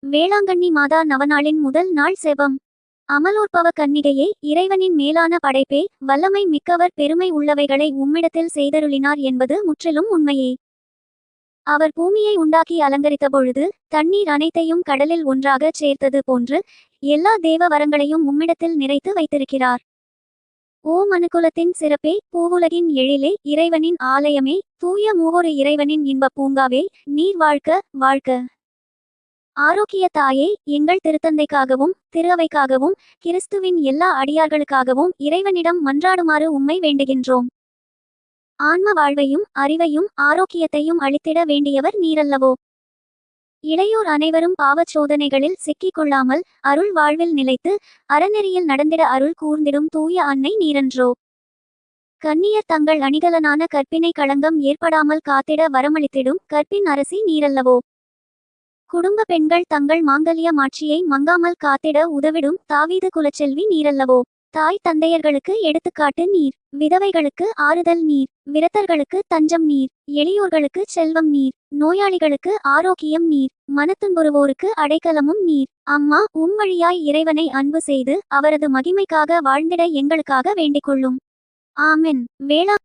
வேளாங்கண்ணி மாதா நவநாளின் முதல் நாள் செபம். அமலோற்பவ கன்னிகையே, இறைவனின் மேலான படைப்பே, வல்லமை மிக்கவர் பெருமை உள்ளவைகளை உம்மிடத்தில் செய்தருளினார் என்பது முற்றிலும் உண்மையே. அவர் பூமியை உண்டாக்கி அலங்கரித்த பொழுது தண்ணீர் அனைத்தையும் கடலில் ஒன்றாகச் சேர்த்தது போன்று எல்லா தேவ வரங்களையும் உம்மிடத்தில் நிறைத்து வைத்திருக்கிறார். ஓ மனுக்குலத்தின் சிறப்பே, பூவுலகின் எழிலே, இறைவனின் ஆலயமே, தூய மூவொரு இறைவனின் இன்பப் பூங்காவே, நீர் வாழ்க வாழ்க. ஆரோக்கிய தாயே, எங்கள் திருத்தந்தைக்காகவும் திரு அவைக்காகவும் கிறிஸ்துவின் எல்லா அடியார்களுக்காகவும் இறைவனிடம் மன்றாடுமாறு உம்மை வேண்டுகின்றோம். ஆன்ம வாழ்வையும் அறிவையும் ஆரோக்கியத்தையும் அளித்திட வேண்டியவர் நீரல்லவோ. இளையோர் அனைவரும் பாவச் சோதனைகளில் சிக்கிக் கொள்ளாமல் அருள் வாழ்வில் நிலைத்து அறநெறியில் நடந்திட அருள் கூர்ந்திடும் தூய அன்னை நீரன்றோ. கன்னியர் தங்கள் அணிகலனான கற்பினை களங்கம் ஏற்படாமல் காத்திட வரமளித்திடும் கற்பின் அரசி நீரல்லவோ. குடும்ப பெண்கள் தங்கள் மாங்கல்ய மாட்சியை மங்காமல் காத்திட உதவிடும் தாவீது குலச்செல்வி நீரல்லவோ. தாய் தந்தையர்களுக்கு எடுத்துக்காட்டு நீர், விதவைகளுக்கு ஆறுதல் நீர், விரத்தர்களுக்கு தஞ்சம் நீர், எளியோர்களுக்கு செல்வம் நீர், நோயாளிகளுக்கு ஆரோக்கியம் நீர், மனத்துன்புறுவோருக்கு அடைக்கலமும் நீர். அம்மா, உம் வழியாய் இறைவனை அன்பு செய்து அவரது மகிமைக்காக வாழ்ந்திட எங்களுக்காக வேண்டிக்கொள்ளும். ஆமென். வேளா